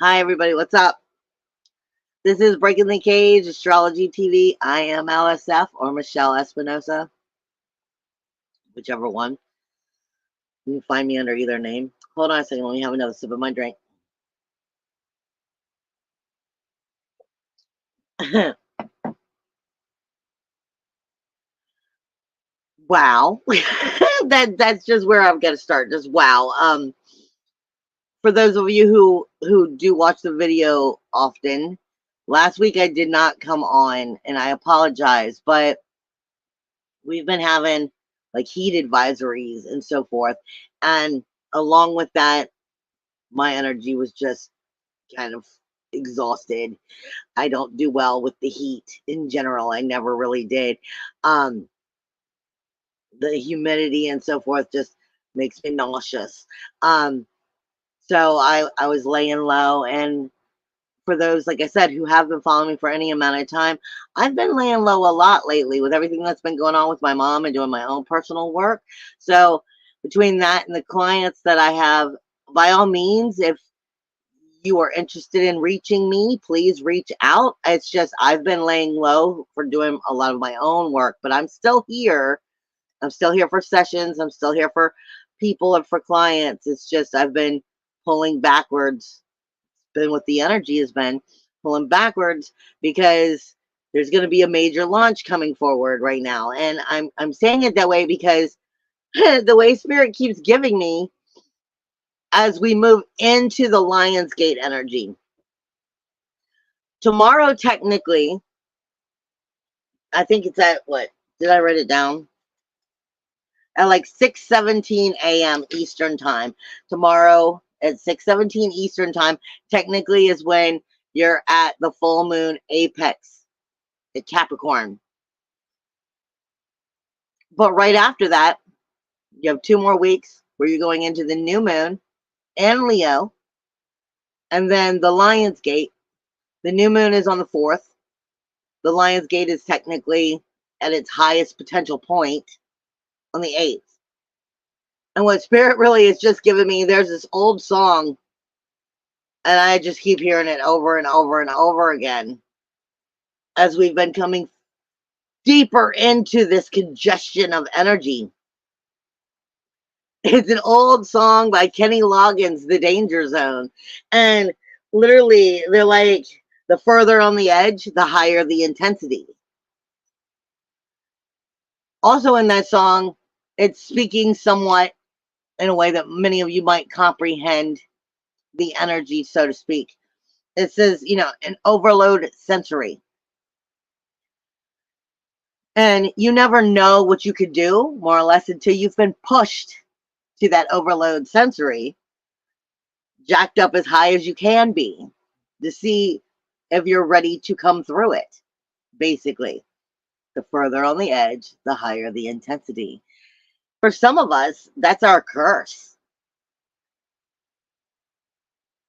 Hi, everybody. What's up? This is Breaking the Cage, Astrology TV. I am LSF or Michelle Espinosa, whichever one. You can find me under either name. Hold on a second. Let me have another sip of my drink. Wow. That's just where I'm going to start. Just wow. For those of you who do watch the video often, last week I did not come on, and I apologize, but we've been having like heat advisories and so forth, and along with that, my energy was just kind of exhausted. I don't do well with the heat in general. I never really did. Um, the humidity and so forth just makes me nauseous. Um, so I was laying low, and for those, like I said, who have been following me for any amount of time, I've been laying low a lot lately with everything that's been going on with my mom and doing my own personal work. So between that and the clients that I have, by all means, if you are interested in reaching me, please reach out. It's just I've been laying low for doing a lot of my own work, but I'm still here. I'm still here for sessions. I'm still here for people and for clients. It's just I've been pulling backwards. Been what the energy has been pulling backwards because there's going to be a major launch coming forward right now, and I'm saying it that way because the way Spirit keeps giving me as we move into the Lionsgate energy. Tomorrow, technically, I think it's at what? Did I write it down? At like 6:17 a.m. Eastern time. Tomorrow at 6:17 Eastern time, technically is when you're at the full moon apex at Capricorn. But right after that, you have 2 more weeks where you're going into the new moon and Leo, and then the Lionsgate. The new moon is on the 4th. The Lionsgate is technically at its highest potential point on the 8th. And what Spirit really is just giving me, there's this old song, and I just keep hearing it over and over and over again as we've been coming deeper into this congestion of energy. It's an old song by Kenny Loggins, The Danger Zone. And literally, they're like, the further on the edge, the higher the intensity. Also, in that song, it's speaking somewhat in a way that many of you might comprehend the energy, so to speak. It says, an overload sensory. And you never know what you could do, more or less, until you've been pushed to that overload sensory, jacked up as high as you can be to see if you're ready to come through it. Basically, the further on the edge, the higher the intensity. For some of us, that's our curse.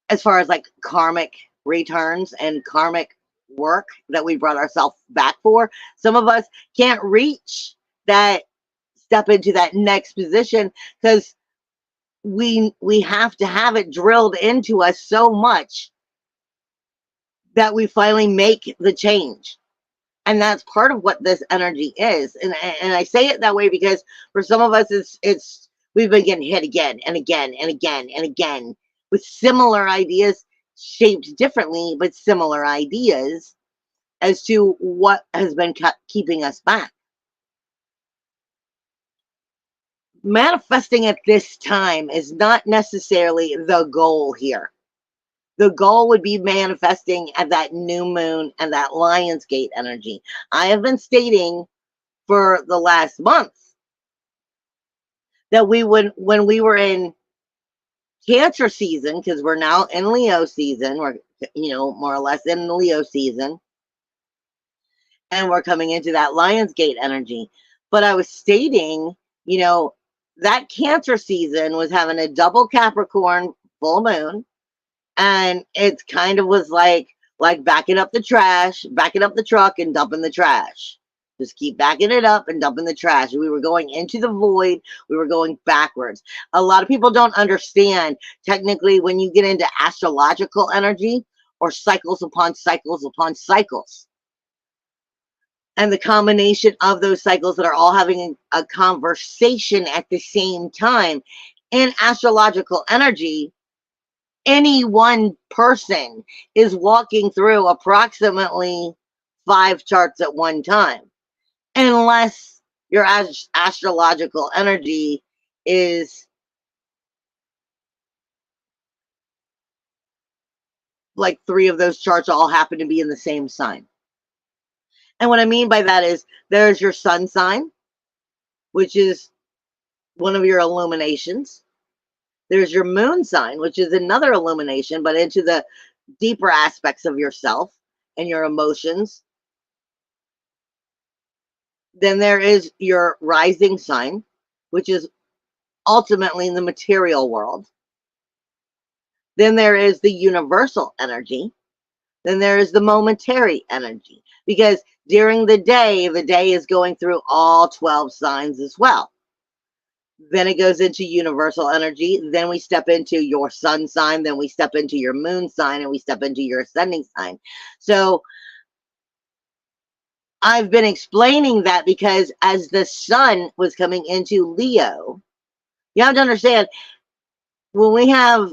As far as like karmic returns and karmic work that we brought ourselves back for, some of us can't reach that step into that next position because we have to have it drilled into us so much that we finally make the change. And that's part of what this energy is. And I say it that way because for some of us it's we've been getting hit again and again and again and again with similar ideas shaped differently, but similar ideas as to what has been keeping us back. Manifesting at this time is not necessarily the goal here. The goal would be manifesting at that new moon and that Lionsgate energy. I have been stating for the last month that we would, when we were in Cancer season, because we're now in Leo season, we're, more or less in the Leo season, and we're coming into that Lionsgate energy. But I was stating, that Cancer season was having a double Capricorn full moon, and it kind of was like backing up the trash, backing up the truck and dumping the trash. Just keep backing it up and dumping the trash. We were going into the void. We were going backwards. A lot of people don't understand, technically, when you get into astrological energy or cycles upon cycles upon cycles, and the combination of those cycles that are all having a conversation at the same time. In astrological energy, any one person is walking through approximately 5 charts at one time, unless your astrological energy is like 3 of those charts all happen to be in the same sign. And what I mean by that is there's your sun sign, which is one of your illuminations. There's your moon sign, which is another illumination, but into the deeper aspects of yourself and your emotions. Then there is your rising sign, which is ultimately in the material world. Then there is the universal energy. Then there is the momentary energy, because during the day is going through all 12 signs as well. Then it goes into universal energy. Then we step into your sun sign. Then we step into your moon sign, and we step into your ascending sign. So I've been explaining that because as the sun was coming into Leo, you have to understand, when we have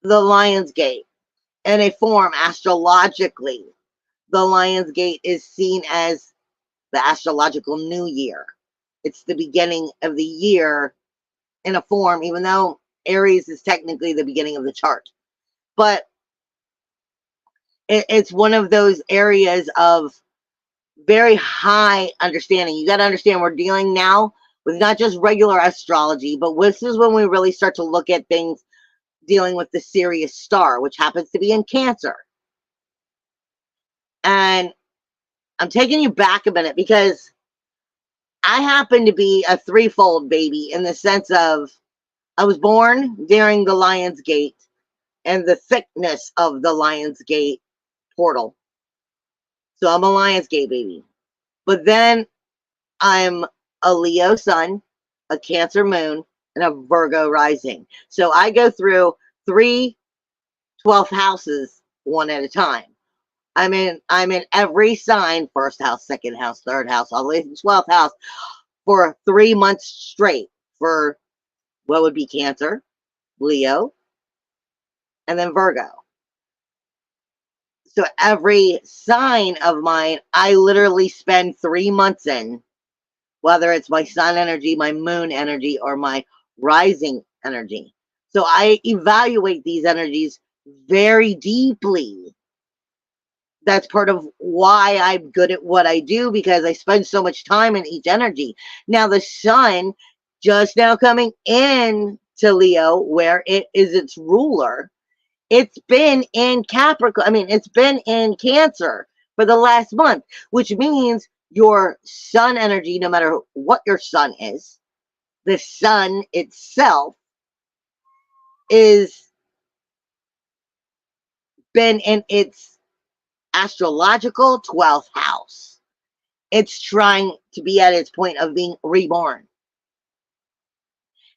the Lion's Gate in a form astrologically, the Lion's Gate is seen as the astrological new year. It's the beginning of the year in a form, even though Aries is technically the beginning of the chart. But it's one of those areas of very high understanding. You got to understand, we're dealing now with not just regular astrology, but this is when we really start to look at things dealing with the Sirius star, which happens to be in Cancer. And I'm taking you back a minute because I happen to be a threefold baby, in the sense of I was born during the Lion's Gate and the thickness of the Lion's Gate portal. So I'm a Lion's Gate baby. But then I'm a Leo sun, a Cancer moon, and a Virgo rising. So I go through 3 12th houses one at a time. I'm in every sign, first house, second house, third house, all the way to the 12th house for 3 months straight, for what would be Cancer, Leo, and then Virgo. So every sign of mine, I literally spend 3 months in, whether it's my sun energy, my moon energy, or my rising energy. So I evaluate these energies very deeply. That's part of why I'm good at what I do, because I spend so much time in each energy. Now the sun just now coming in to Leo, where it is its ruler. It's been in Capricorn. I mean, it's been in Cancer for the last month, which means your sun energy, no matter what your sun is, the sun itself is been in its astrological 12th house. It's trying to be at its point of being reborn.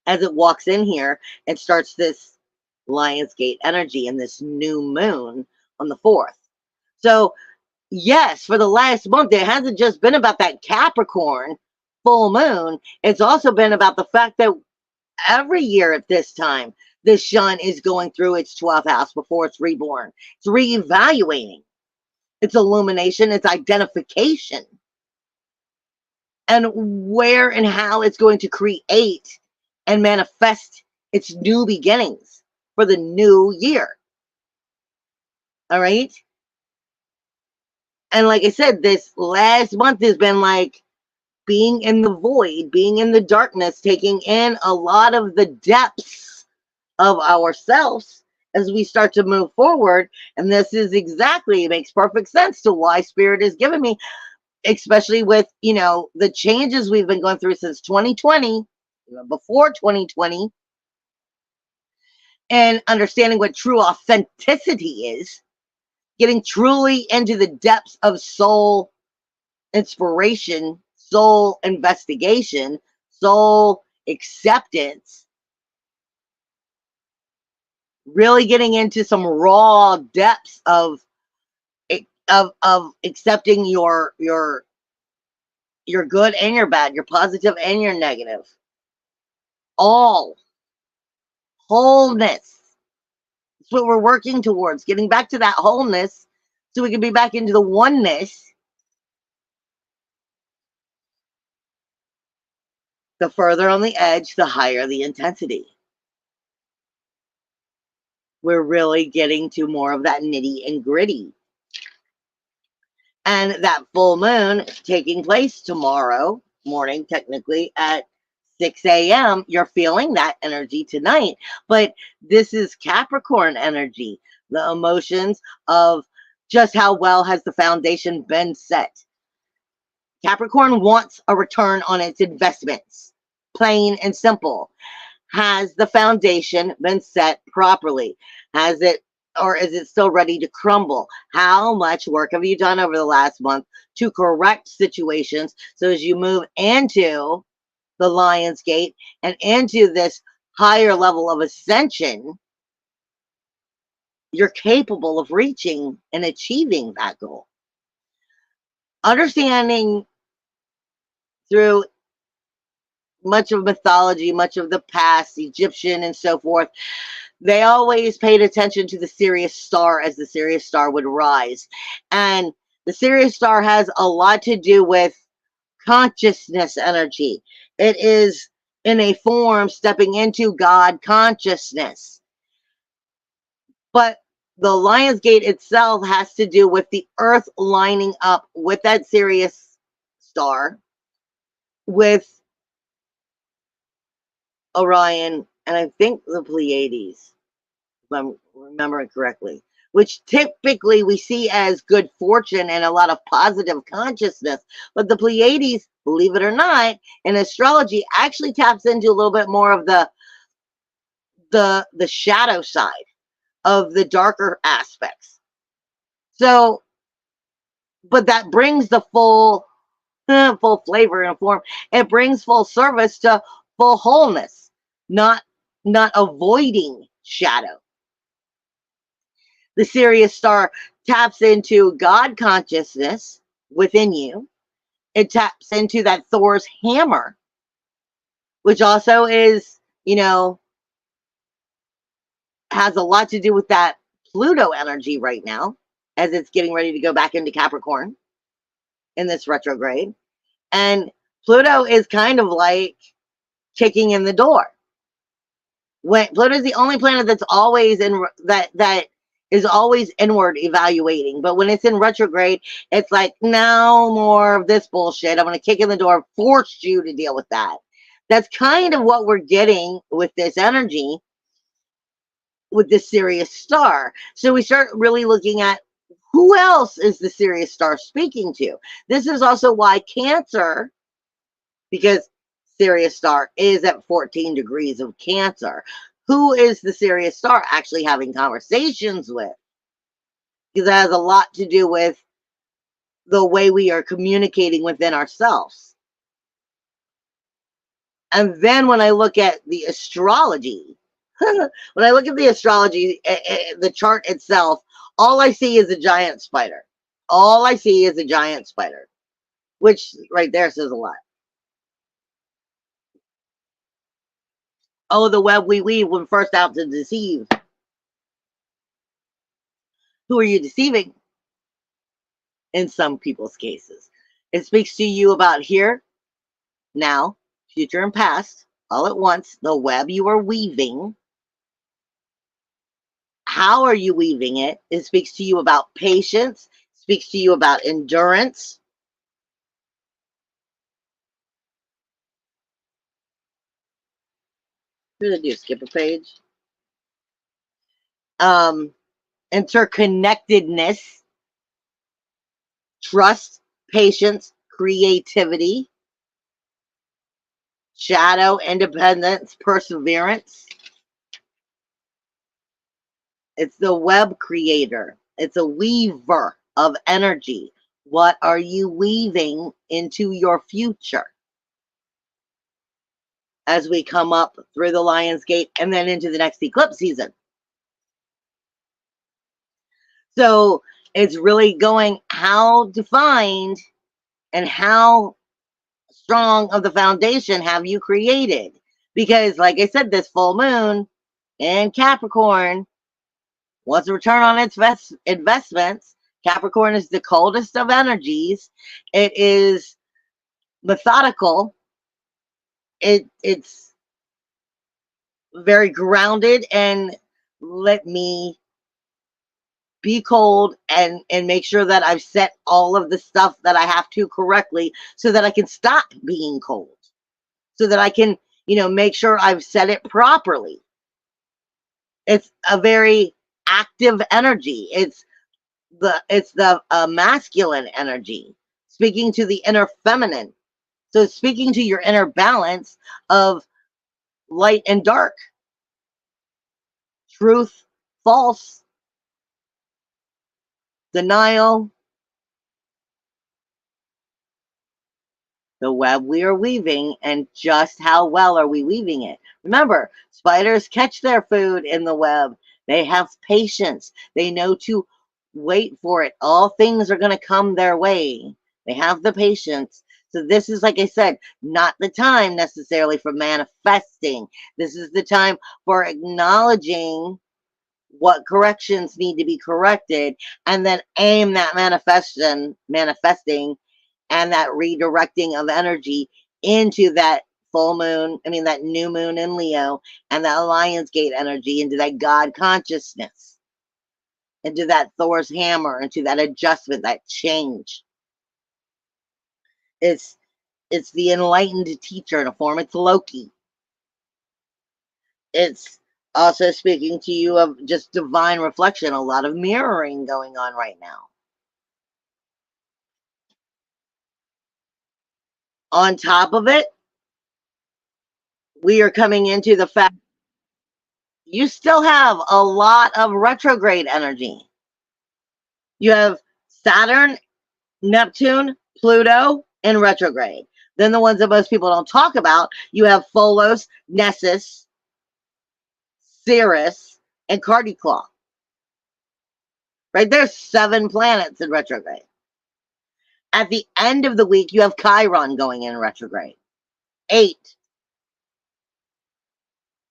As it walks in here and starts this Lion's Gate energy and this new moon on the 4th. So yes, for the last month, it hasn't just been about that Capricorn full moon. It's also been about the fact that every year at this time, the sun is going through its 12th house before it's reborn. It's reevaluating. It's illumination. It's identification. And where and how it's going to create and manifest its new beginnings for the new year. All right? And like I said, this last month has been like being in the void, being in the darkness, taking in a lot of the depths of ourselves as we start to move forward. And this is exactly, it makes perfect sense to why Spirit has given me, especially with, you know, the changes we've been going through since 2020, even before 2020, and understanding what true authenticity is. getting truly into the depths of soul inspiration, soul investigation, soul acceptance, really getting into some raw depths of accepting your good and your bad, your positive and your negative, all wholeness. That's what we're working towards, getting back to that wholeness so we can be back into the oneness. The further on the edge, the higher the intensity. We're really getting to more of that nitty and gritty. And that full moon taking place tomorrow morning, technically at 6 a.m., you're feeling that energy tonight. But this is Capricorn energy, the emotions of just how well has the foundation been set. Capricorn wants a return on its investments, plain and simple. Has the foundation been set properly? Has it, or is it still ready to crumble? How much work have you done over the last month to correct situations so as you move into the Lion's Gate and into this higher level of ascension, you're capable of reaching and achieving that goal? Understanding through much of mythology, much of the past, Egyptian and so forth, they always paid attention to the Sirius star as the Sirius star would rise. And the Sirius star has a lot to do with consciousness energy. It is in a form stepping into God consciousness. But the Lion's Gate itself has to do with the earth lining up with that Sirius star, with Orion, and I think the Pleiades, if I'm remembering correctly, which typically we see as good fortune and a lot of positive consciousness. But the Pleiades, believe it or not, in astrology actually taps into a little bit more of the shadow side of the darker aspects. So, but that brings the full flavor and form. It brings full service to full wholeness, not avoiding shadow. The Sirius star taps into God consciousness within you. It taps into that Thor's hammer, which also is, has a lot to do with that Pluto energy right now, as it's getting ready to go back into Capricorn in this retrograde. And Pluto is kind of like kicking in the door. When Pluto is the only planet that's always in that is always inward evaluating, but when it's in retrograde, it's like, no more of this bullshit. I'm going to kick in the door, force you to deal with that. That's kind of what we're getting with this energy, with this Sirius star. So we start really looking at who else is the Sirius star speaking to. This is also why Cancer, because Sirius star is at 14 degrees of Cancer. Who is the Sirius star actually having conversations with? Because that has a lot to do with the way we are communicating within ourselves. And then when I look at the astrology, when I look at the astrology, the chart itself, all I see is a giant spider. All I see is a giant spider, which right there says a lot. Oh, the web we weave when first out to deceive. Who are you deceiving? In some people's cases, it speaks to you about here, now, future, and past, all at once. The web you are weaving. How are you weaving it? It speaks to you about patience, speaks to you about endurance. What did I do? Skip a page? Interconnectedness, trust, patience, creativity, shadow, independence, perseverance. It's the web creator. It's a weaver of energy. What are you weaving into your future as we come up through the Lion's Gate and then into the next eclipse season? So it's really going how defined and how strong of the foundation have you created? Because, like I said, this full moon in Capricorn wants to return on its investments. Capricorn is the coldest of energies. It is methodical. It's very grounded, and let me be cold and make sure that I've set all of the stuff that I have to correctly so that I can stop being cold, so that I can, make sure I've set it properly. It's a very active energy. It's the masculine energy, speaking to the inner feminine. So speaking to your inner balance of light and dark, truth, false, denial, the web we are weaving, and just how well are we weaving it. Remember, spiders catch their food in the web. They have patience. They know to wait for it. All things are going to come their way. They have the patience. So this is, like I said, not the time necessarily for manifesting. This is the time for acknowledging what corrections need to be corrected, and then aim that manifesting and that redirecting of energy into that that new moon in Leo, and that Lion's Gate energy into that God consciousness, into that Thor's hammer, into that adjustment, that change. It's the enlightened teacher in a form. It's Loki. It's also speaking to you of just divine reflection, a lot of mirroring going on right now. On top of it, we are coming into the fact you still have a lot of retrograde energy. You have Saturn, Neptune, Pluto in retrograde. Then the ones that most people don't talk about, you have Pholos, Nessus, Ceres, and Cardiclaw. Right? There's 7 planets in retrograde. At the end of the week, you have Chiron going in retrograde. 8.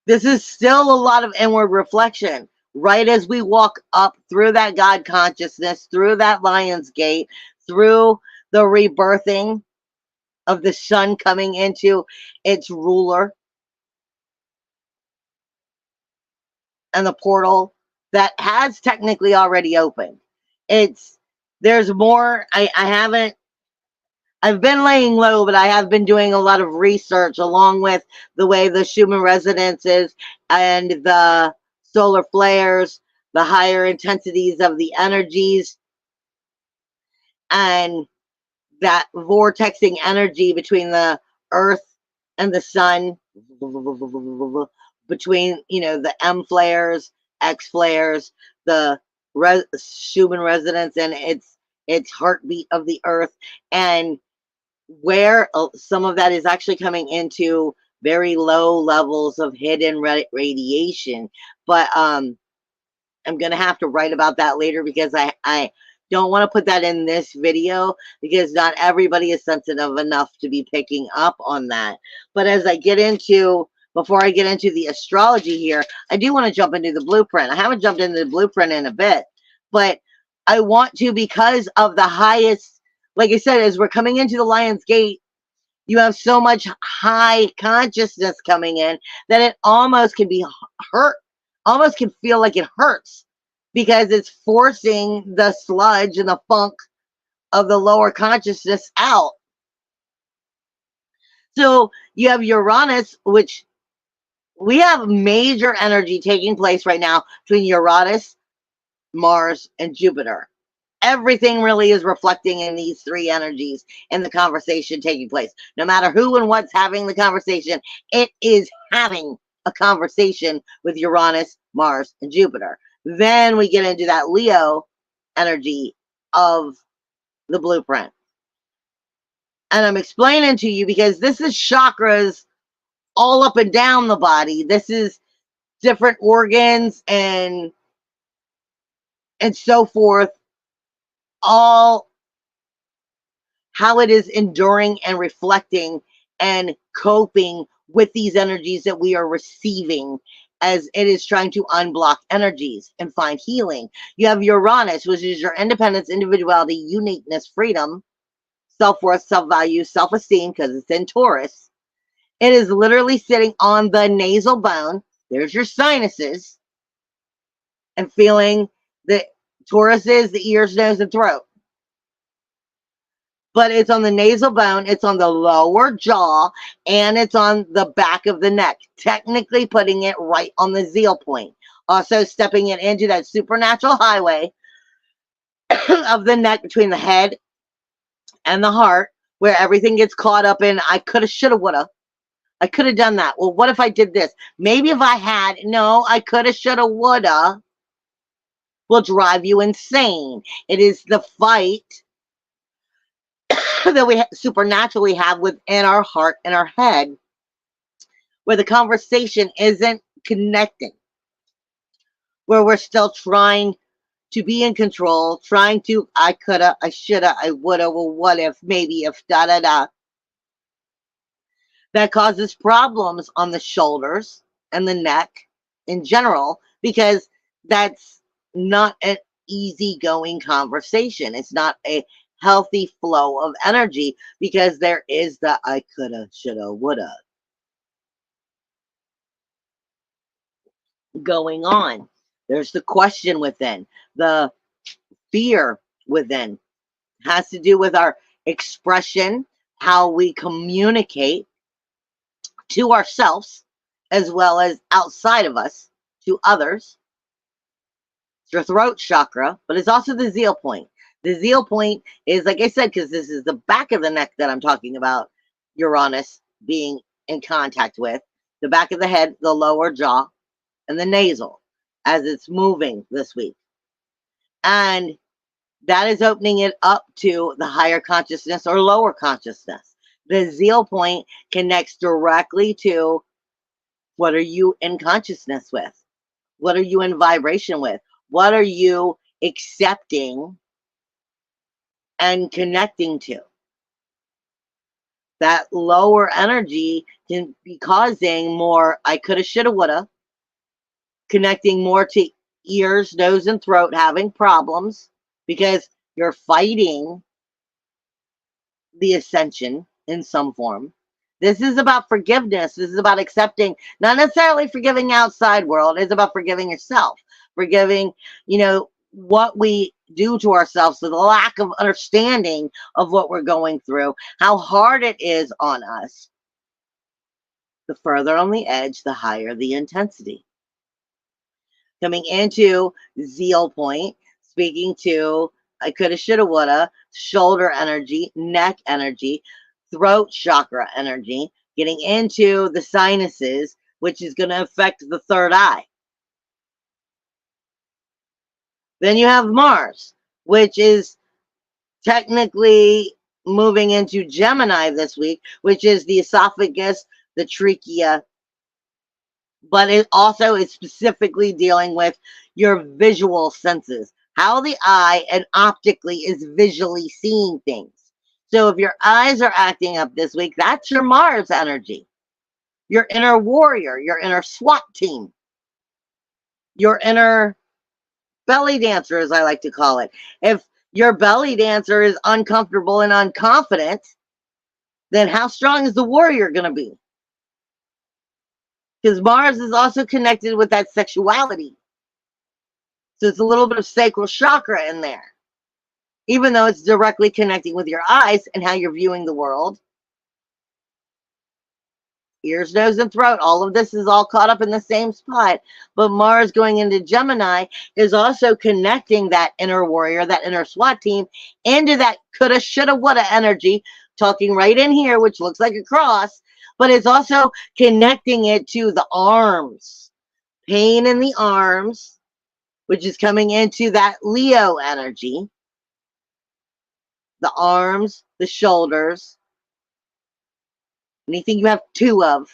This is still a lot of inward reflection. Right as we walk up through that God consciousness, through that Lion's Gate, through the rebirthing of the sun coming into its ruler, and the portal that has technically already opened. There's more. I've been laying low, but I have been doing a lot of research along with the way the Schumann resonances and the solar flares, the higher intensities of the energies, and that vortexing energy between the earth and the sun, between, the M flares, X flares, the Schumann resonance and its heartbeat of the earth, and where some of that is actually coming into very low levels of hidden radiation. But I'm going to have to write about that later, because I don't want to put that in this video, because not everybody is sensitive enough to be picking up on that. But before I get into the astrology here, I do want to jump into the blueprint. I haven't jumped into the blueprint in a bit, but I want to, because of the highest, like I said, as we're coming into the Lion's Gate, you have so much high consciousness coming in that it almost can be hurt, almost can feel like it hurts, because it's forcing the sludge and the funk of the lower consciousness out. So you have Uranus, which we have major energy taking place right now between Uranus, Mars, and Jupiter. Everything really is reflecting in these 3 energies in the conversation taking place. No matter who and what's having the conversation, it is having a conversation with Uranus, Mars, and Jupiter. Then we get into that Leo energy of the blueprint. And I'm explaining to you because this is chakras all up and down the body. This is different organs and so forth, all how it is enduring and reflecting and coping with these energies that we are receiving as it is trying to unblock energies and find healing. You have Uranus, which is your independence, individuality, uniqueness, freedom, self-worth, self-value, self-esteem, because it's in Taurus. It is literally sitting on the nasal bone. There's your sinuses. And feeling the Taurus is the ears, nose, and throat. But it's on the nasal bone, it's on the lower jaw, and it's on the back of the neck, technically putting it right on the zeal point. Also stepping it into that supernatural highway of the neck between the head and the heart, where everything gets caught up in, I coulda, shoulda, woulda. I could have done that. Well, what if I did this? Maybe if I had, no, I coulda, shoulda, woulda, will drive you insane. It is the fight that we supernaturally have within our heart and our head, where the conversation isn't connecting, where we're still trying to be in control, trying to, I coulda, I shoulda, I woulda, well, what if, maybe if, da da da. That causes problems on the shoulders and the neck in general, because that's not an easygoing conversation. It's not a healthy flow of energy, because there is the I coulda, shoulda, woulda going on. There's the question within, the fear within. Has to do with our expression, how we communicate to ourselves as well as outside of us to others. It's your throat chakra, but it's also the zeal point. The zeal point is, like I said, because this is the back of the neck that I'm talking about, Uranus being in contact with, the back of the head, the lower jaw, and the nasal as it's moving this week. And that is opening it up to the higher consciousness or lower consciousness. The zeal point connects directly to, what are you in consciousness with? What are you in vibration with? What are you accepting and connecting to? That lower energy can be causing more I coulda, shoulda, woulda, connecting more to ears, nose, and throat, having problems because you're fighting the ascension in some form. This is about forgiveness. This is about accepting, not necessarily forgiving outside world. It's about forgiving yourself, forgiving, what we do to ourselves, so the lack of understanding of what we're going through, how hard it is on us. The further on the edge, the higher the intensity. Coming into zeal point, speaking to I coulda, shoulda, woulda, shoulder energy, neck energy, throat chakra energy, getting into the sinuses, which is going to affect the third eye. Then you have Mars, which is technically moving into Gemini this week, which is the esophagus, the trachea, but it also is specifically dealing with your visual senses, how the eye and optically is visually seeing things. So if your eyes are acting up this week, that's your Mars energy, your inner warrior, your inner SWAT team, your inner belly dancer, as I like to call it. If your belly dancer is uncomfortable and unconfident, then how strong is the warrior going to be? Because Mars is also connected with that sexuality. So it's a little bit of sacral chakra in there, even though it's directly connecting with your eyes and how you're viewing the world. Ears, nose, and throat. All of this is all caught up in the same spot. But Mars going into Gemini is also connecting that inner warrior, that inner SWAT team, into that coulda, shoulda, woulda energy, talking right in here, which looks like a cross, but it's also connecting it to the arms. Pain in the arms, which is coming into that Leo energy. The arms, the shoulders, anything you have two of.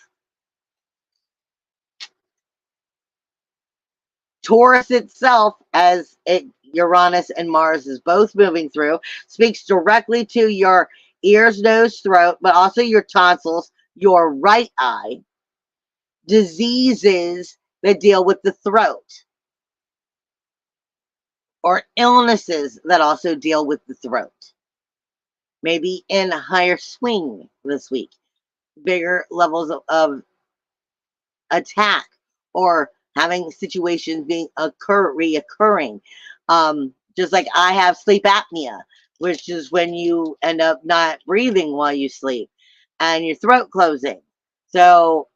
Taurus itself, as Uranus and Mars is both moving through, speaks directly to your ears, nose, throat, but also your tonsils, your right eye, diseases that deal with the throat, or illnesses that also deal with the throat. Maybe in a higher swing this week, bigger levels of attack, or having situations being reoccurring. Just like I have sleep apnea, which is when you end up not breathing while you sleep and your throat closing. So,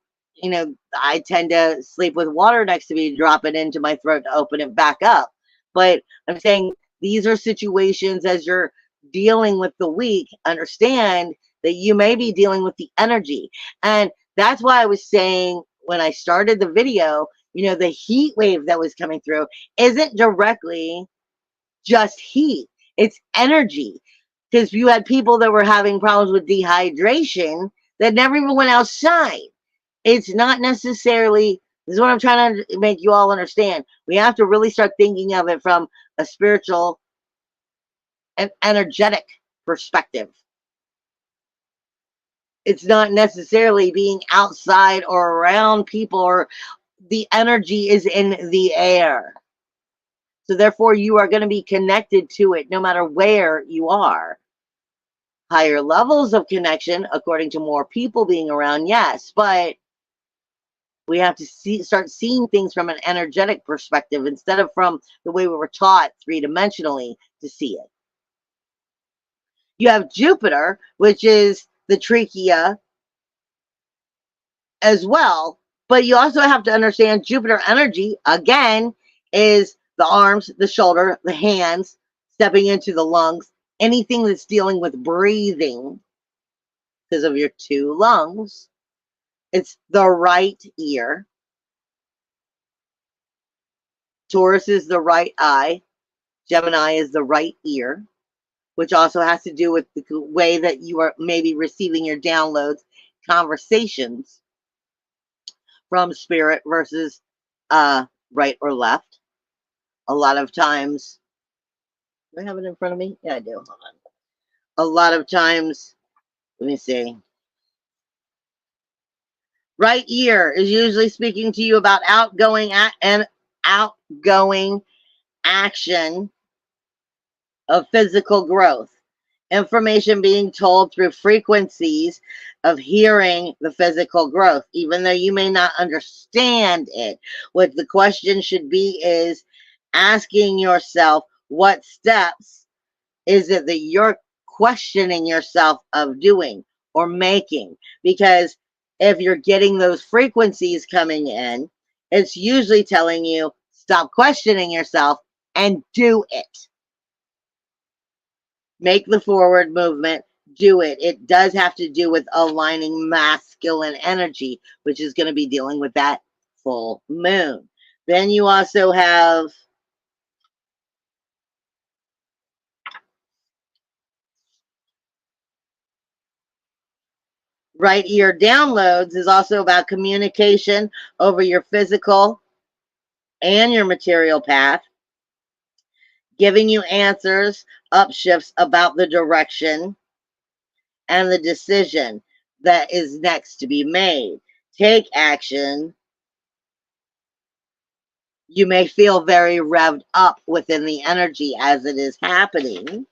I tend to sleep with water next to me, drop it into my throat to open it back up. But I'm saying these are situations, as you're dealing with the week, understand that you may be dealing with the energy. And that's why I was saying when I started the video, the heat wave that was coming through isn't directly just heat, it's energy. Because you had people that were having problems with dehydration that never even went outside. It's not necessarily, this is what I'm trying to make you all understand. We have to really start thinking of it from a spiritual and energetic perspective. It's not necessarily being outside or around people, or the energy is in the air. So therefore, you are going to be connected to it no matter where you are. Higher levels of connection, according to more people being around, yes. But we have to start seeing things from an energetic perspective instead of from the way we were taught three-dimensionally to see it. You have Jupiter, which is the trachea as well. But you also have to understand Jupiter energy, again, is the arms, the shoulder, the hands, stepping into the lungs, anything that's dealing with breathing because of your two lungs. It's the right ear. Taurus is the right eye. Gemini is the right ear, which also has to do with the way that you are maybe receiving your downloads, conversations from spirit versus right or left. A lot of times, do I have it in front of me? Yeah, I do. Hold on. A lot of times, let me see. Right ear is usually speaking to you about outgoing action of physical growth. Information being told through frequencies of hearing the physical growth, even though you may not understand it. What the question should be is asking yourself, what steps is it that you're questioning yourself of doing or making? Because if you're getting those frequencies coming in, it's usually telling you, stop questioning yourself and do it. Make the forward movement, do it. It does have to do with aligning masculine energy, which is going to be dealing with that full moon. Then you also have right ear downloads is also about communication over your physical and your material path, giving you answers, upshifts about the direction and the decision that is next to be made. Take action. You may feel very revved up within the energy as it is happening.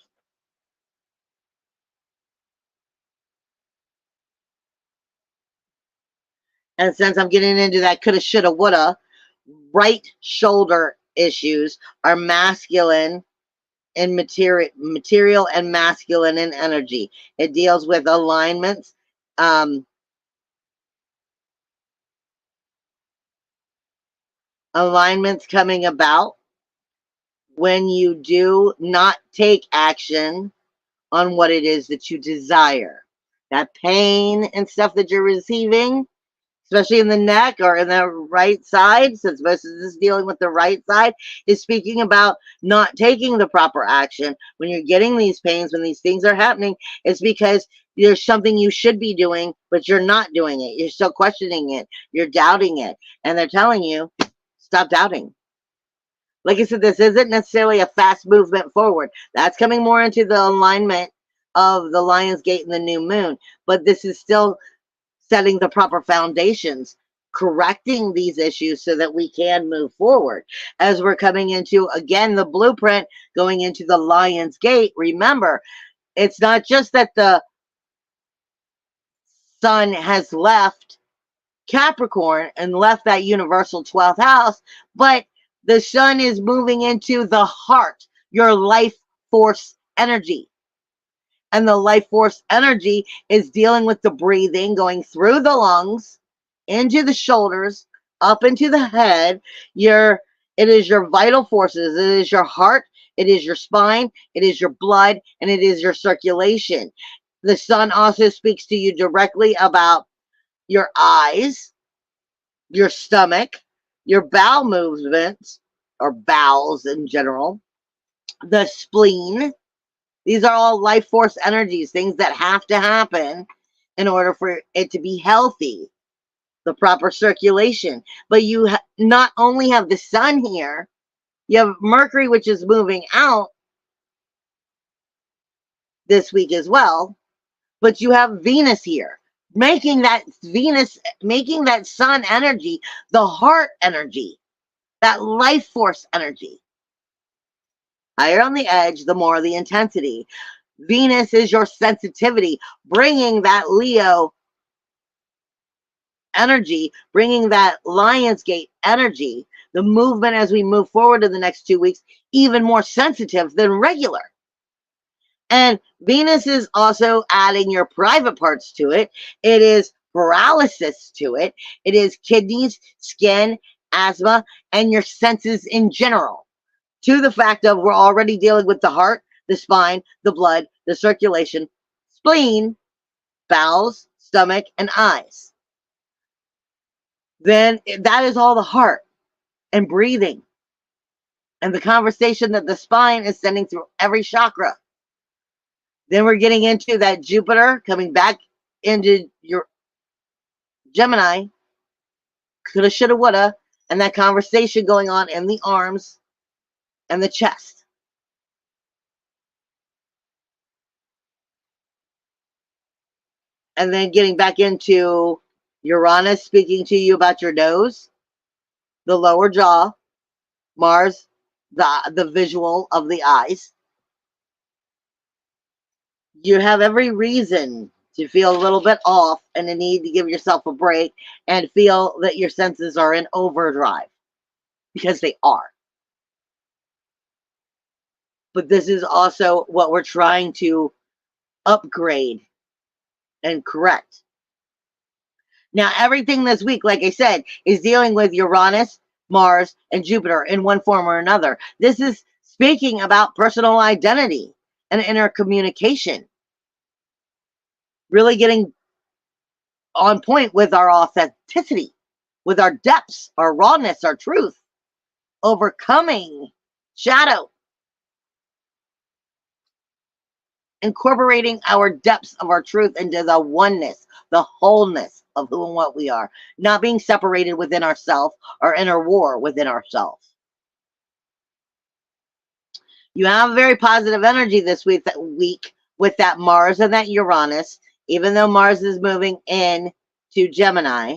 And since I'm getting into that coulda, shoulda, woulda, right shoulder issues are masculine in material and masculine in energy. It deals with alignments, alignments coming about when you do not take action on what it is that you desire. That pain and stuff that you're receiving, especially in the neck or in the right side, since most of this is dealing with the right side, is speaking about not taking the proper action. When you're getting these pains, when these things are happening, it's because there's something you should be doing, but you're not doing it. You're still questioning it. You're doubting it. And they're telling you, stop doubting. Like I said, this isn't necessarily a fast movement forward. That's coming more into the alignment of the Lion's Gate and the new moon. But this is still setting the proper foundations, correcting these issues so that we can move forward. As we're coming into, again, the blueprint, going into the Lion's Gate, remember, it's not just that the sun has left Capricorn and left that universal 12th house, but the sun is moving into the heart, your life force energy. And the life force energy is dealing with the breathing, going through the lungs, into the shoulders, up into the head. It is your vital forces. It is your heart. It is your spine. It is your blood, and it is your circulation. The sun also speaks to you directly about your eyes, your stomach, your bowel movements, or bowels in general, the spleen. These are all life force energies, things that have to happen in order for it to be healthy, the proper circulation. But you not only have the sun here, you have Mercury, which is moving out this week as well, but you have Venus here, making that sun energy the heart energy, that life force energy. Higher on the edge, the more the intensity. Venus is your sensitivity, bringing that Leo energy, bringing that Lionsgate energy, the movement as we move forward in the next 2 weeks, even more sensitive than regular. And Venus is also adding your private parts to it. It is paralysis to it. It is kidneys, skin, asthma, and your senses in general. To the fact of we're already dealing with the heart, the spine, the blood, the circulation, spleen, bowels, stomach, and eyes. Then that is all the heart and breathing and the conversation that the spine is sending through every chakra. Then we're getting into that Jupiter coming back into your Gemini, coulda, shoulda, woulda, and that conversation going on in the arms and the chest. And then getting back into Uranus speaking to you about your nose, the lower jaw, Mars, the visual of the eyes. You have every reason to feel a little bit off and the need to give yourself a break and feel that your senses are in overdrive, because they are. But this is also what we're trying to upgrade and correct. Now, everything this week, like I said, is dealing with Uranus, Mars, and Jupiter in one form or another. This is speaking about personal identity and inner communication. Really getting on point with our authenticity, with our depths, our rawness, our truth, overcoming shadow, incorporating our depths of our truth into the oneness, the wholeness of who and what we are, not being separated within ourselves or inner war within ourselves. You have very positive energy this week with that Mars and that Uranus. Even though Mars is moving in to Gemini,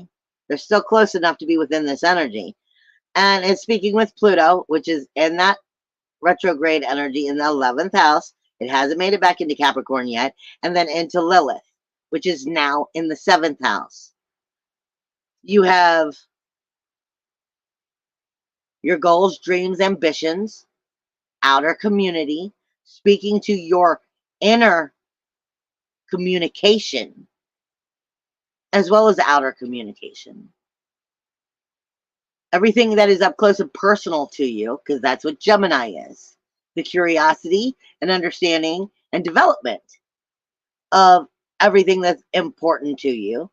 they're still close enough to be within this energy. And it's speaking with Pluto, which is in that retrograde energy in the 11th house. It hasn't made it back into Capricorn yet. And then into Lilith, which is now in the 7th house. You have your goals, dreams, ambitions, outer community, speaking to your inner communication, as well as outer communication. Everything that is up close and personal to you, because that's what Gemini is. The curiosity and understanding and development of everything that's important to you.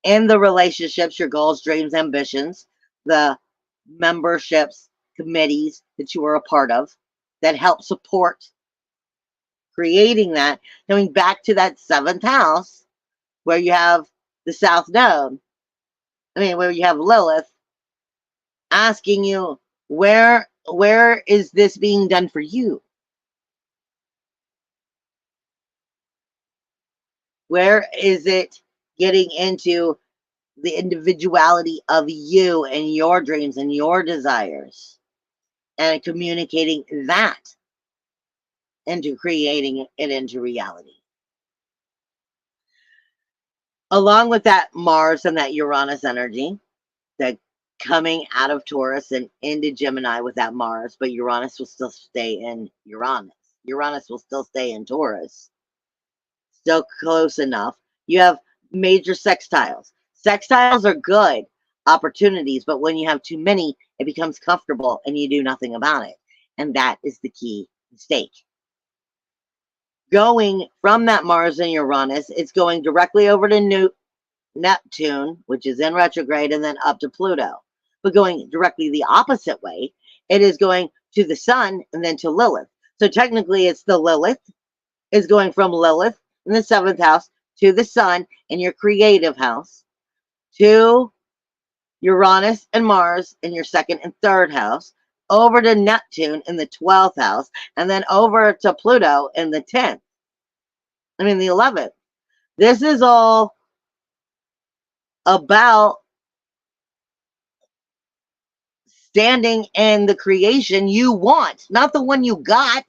in the relationships, your goals, dreams, ambitions, the memberships, committees that you are a part of that help support creating that, coming back to that 7th house where you have the South Node. Where you have Lilith asking you, where is this being done for you? Where is it getting into the individuality of you and your dreams and your desires and communicating that into creating it into reality? Along with that Mars and that Uranus energy, that coming out of Taurus and into Gemini with that Mars, but Uranus will still stay in Uranus. Uranus will still stay in Taurus. Still close enough. You have major sextiles. Sextiles are good opportunities, but when you have too many, it becomes comfortable and you do nothing about it. And that is the key mistake. Going from that Mars and Uranus, it's going directly over to Neptune, which is in retrograde, and then up to Pluto. But going directly the opposite way, it is going to the Sun and then to Lilith. So technically, it's the Lilith is going from Lilith in the 7th house to the Sun in your creative house to Uranus and Mars in your 2nd and 3rd house, over to Neptune in the 12th house, and then over to Pluto in the 10th. The 11th. This is all about standing in the creation you want, not the one you got.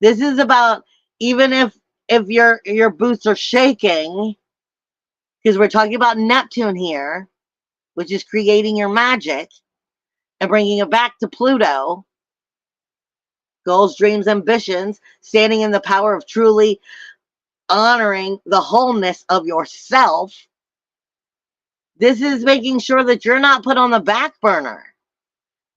This is about, even if your boots are shaking, because we're talking about Neptune here, which is creating your magic and bringing it back to Pluto. Goals, dreams, ambitions, standing in the power of truly honoring the wholeness of yourself. This is making sure that you're not put on the back burner,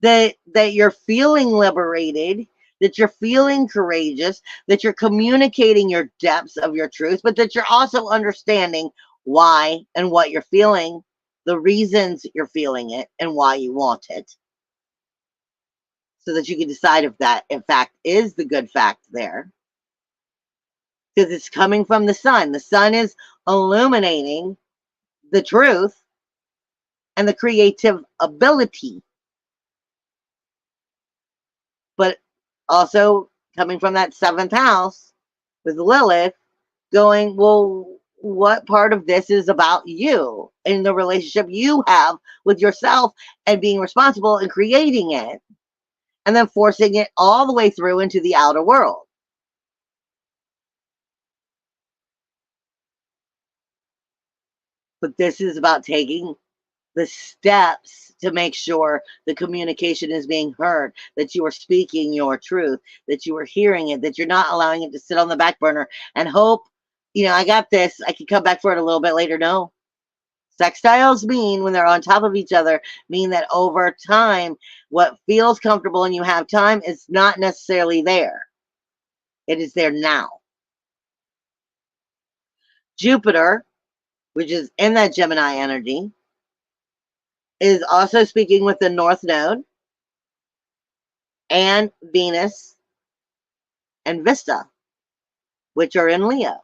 that you're feeling liberated, that you're feeling courageous, that you're communicating your depths of your truth, but that you're also understanding why and what you're feeling, the reasons you're feeling it, and why you want it. So that you can decide if that, in fact, is the good fact there. Because it's coming from the Sun. The Sun is illuminating the truth and the creative ability. But also coming from that 7th house with Lilith, going, well, what part of this is about you and the relationship you have with yourself and being responsible and creating it, and then forcing it all the way through into the outer world. But this is about taking the steps to make sure the communication is being heard, that you are speaking your truth, that you are hearing it, that you're not allowing it to sit on the back burner and hope, I got this, I can come back for it a little bit later. No. Sextiles mean, when they're on top of each other, mean that over time, what feels comfortable and you have time is not necessarily there. It is there now. Jupiter, which is in that Gemini energy, is also speaking with the North Node and Venus and Vista, which are in Leo.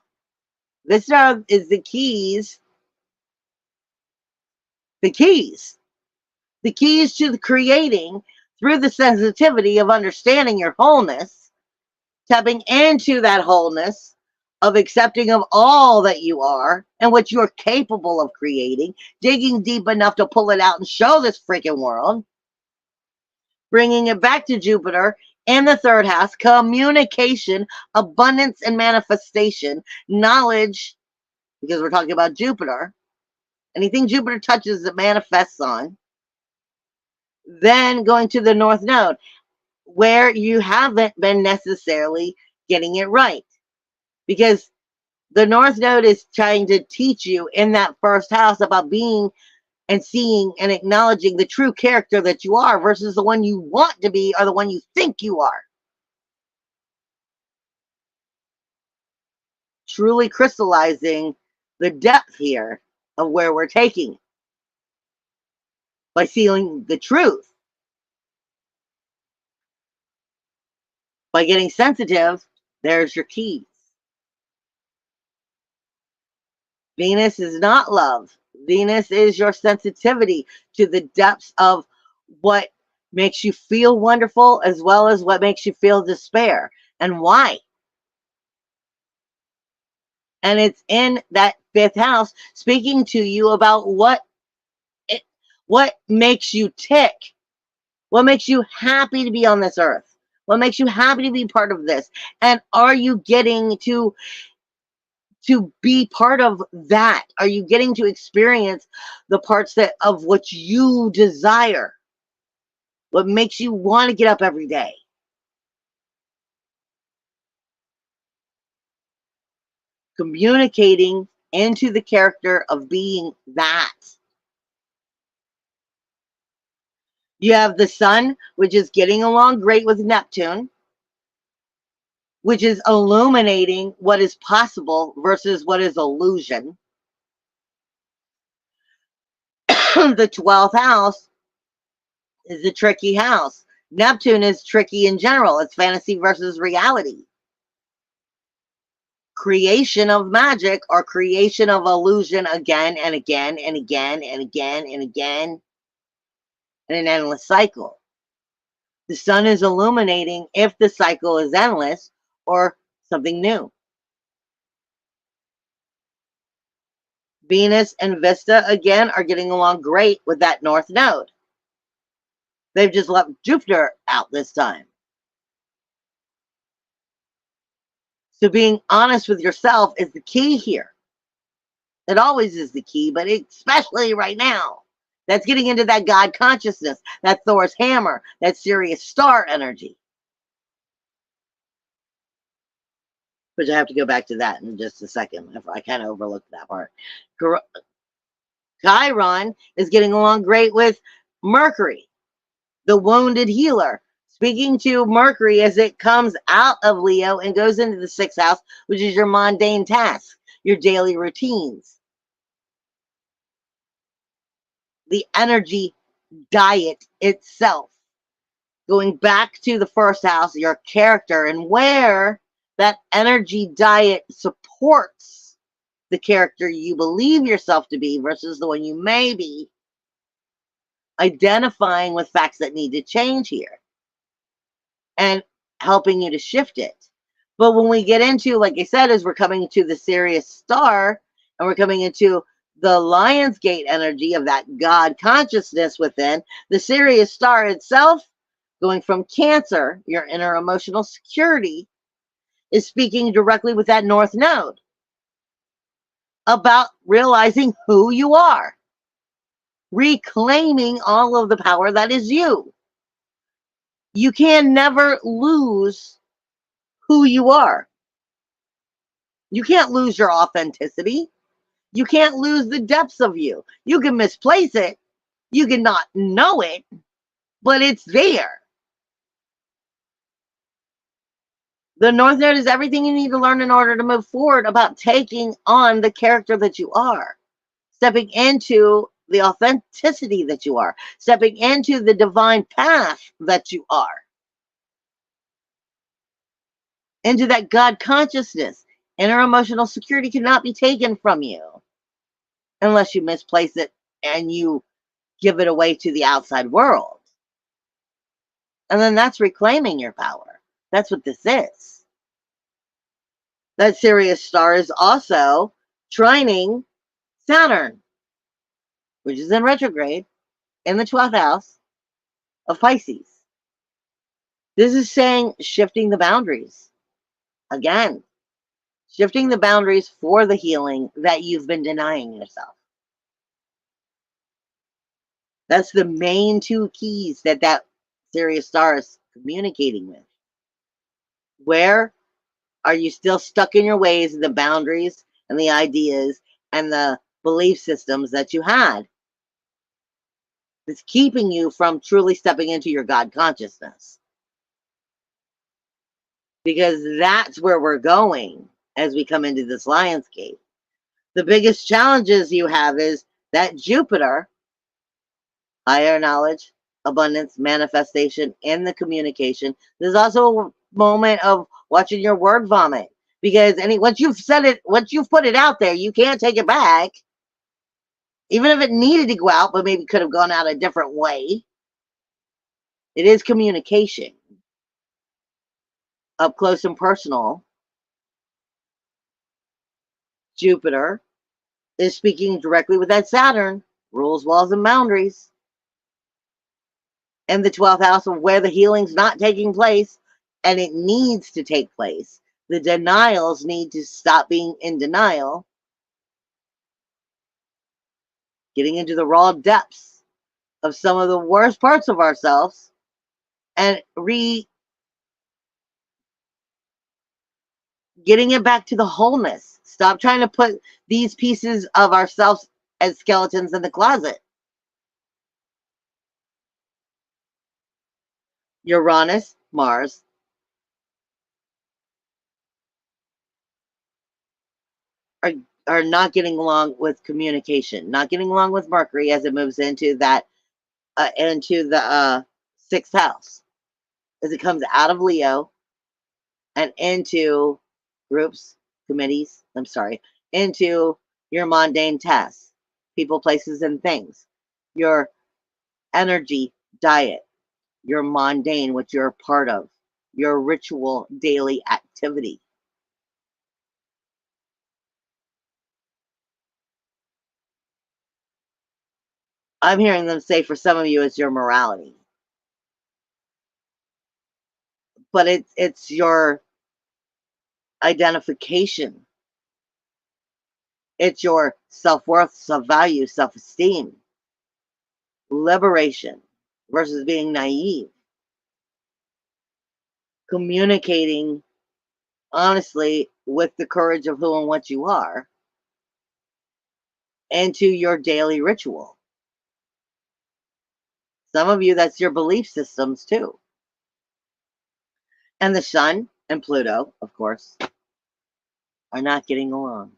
Vista is the keys to the creating through the sensitivity of understanding your wholeness, tapping into that wholeness of accepting of all that you are and what you are capable of creating, digging deep enough to pull it out and show this freaking world, bringing it back to Jupiter in the 3rd house, communication, abundance and manifestation, knowledge, because we're talking about Jupiter. Anything Jupiter touches, it manifests on. Then going to the North Node, where you haven't been necessarily getting it right. Because the North Node is trying to teach you in that 1st house about being and seeing and acknowledging the true character that you are versus the one you want to be or the one you think you are. Truly crystallizing the depth here of where we're taking it. By seeing the truth. By getting sensitive, there's your keys. Venus is not love. Venus is your sensitivity to the depths of what makes you feel wonderful as well as what makes you feel despair and why. And it's in that fifth house speaking to you about what makes you tick, what makes you happy to be on this earth, what makes you happy to be part of this, and are you getting to be part of that? Are you getting to experience the parts that of what you desire? What makes you want to get up every day? Communicating into the character of being that. You have the sun, which is getting along great with Neptune, which is illuminating what is possible versus what is illusion. The 12th house is the tricky house. Neptune is tricky in general. It's fantasy versus reality. Creation of magic or creation of illusion again and again and again and again and again in an endless cycle. The sun is illuminating if the cycle is endless or something new. Venus and Vesta again are getting along great with that north node. They've just left Jupiter out this time. So being honest with yourself is the key here. It always is the key, but especially right now. That's getting into that God consciousness, that Thor's hammer, that Sirius star energy. But I have to go back to that in just a second. I kind of overlooked that part. Chiron is getting along great with Mercury, the wounded healer. Speaking to Mercury as it comes out of Leo and goes into the 6th house, which is your mundane tasks, your daily routines. The energy diet itself. Going back to the 1st house, your character, and where that energy diet supports the character you believe yourself to be versus the one you may be, identifying with facts that need to change here and helping you to shift it. But when we get into, like I said, as we're coming to the Sirius star and we're coming into the Lionsgate energy of that God consciousness within, the Sirius star itself, going from Cancer, your inner emotional security, is speaking directly with that North Node about realizing who you are, reclaiming all of the power that is you. You can never lose who you are. You can't lose your authenticity. You can't lose the depths of you. You can misplace it. You can not know it, but it's there. The North Node is everything you need to learn in order to move forward about taking on the character that you are, stepping into the authenticity that you are, stepping into the divine path that you are, into that God consciousness. Inner emotional security cannot be taken from you unless you misplace it and you give it away to the outside world. And then that's reclaiming your power. That's what this is. That Sirius star is also trining Saturn, which is in retrograde in the 12th house of Pisces. This is saying shifting the boundaries. Again, shifting the boundaries for the healing that you've been denying yourself. That's the main two keys that Sirius star is communicating with. Where are you still stuck in your ways, the boundaries and the ideas and the belief systems that you had? It's keeping you from truly stepping into your God consciousness. Because that's where we're going as we come into this Lionsgate. The biggest challenges you have is that Jupiter, higher knowledge, abundance, manifestation, and the communication. There's also a moment of watching your word vomit, because once you've said it, once you've put it out there, you can't take it back. Even if it needed to go out, but maybe could have gone out a different way. It is communication, up close and personal. Jupiter is speaking directly with that Saturn, rules, walls, and boundaries. And the 12th house of where the healing's not taking place, and it needs to take place. The denials need to stop being in denial, getting into the raw depths of some of the worst parts of ourselves, and getting it back to the wholeness. Stop trying to put these pieces of ourselves as skeletons in the closet. Uranus, Mars are are not getting along with communication, not getting along with Mercury as it moves into that into the sixth house, as it comes out of Leo and into groups, committees. I'm sorry, into your mundane tasks, people, places, and things, your energy diet, your mundane, what you're a part of, your ritual daily activity. I'm hearing them say for some of you it's your morality, but it's your identification. It's your self-worth, self-value, self-esteem, liberation versus being naive, communicating honestly with the courage of who and what you are into your daily ritual. Some of you, that's your belief systems too. And the sun and Pluto, of course, are not getting along.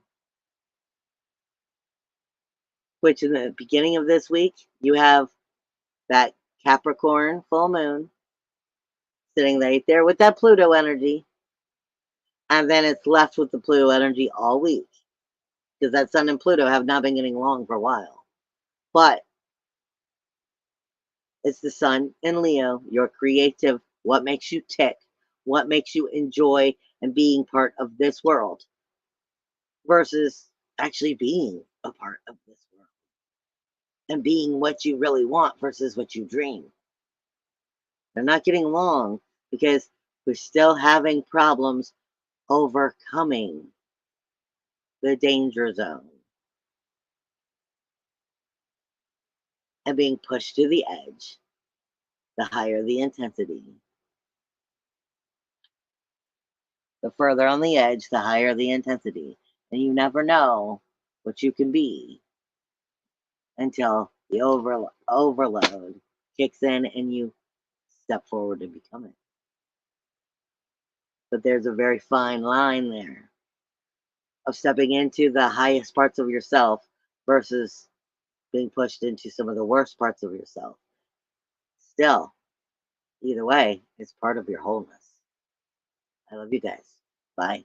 Which in the beginning of this week, you have that Capricorn full moon sitting right there with that Pluto energy. And then it's left with the Pluto energy all week, because that sun and Pluto have not been getting along for a while. But it's the sun in Leo, your creative, what makes you tick, what makes you enjoy and being part of this world versus actually being a part of this world and being what you really want versus what you dream. They're not getting along because we're still having problems overcoming the danger zone and being pushed to the edge. The higher the intensity, the further on the edge, the higher the intensity. And you never know what you can be until the overload kicks in and you step forward and become it. But there's a very fine line there of stepping into the highest parts of yourself versus being pushed into some of the worst parts of yourself. Still, either way, it's part of your wholeness. I love you guys. Bye.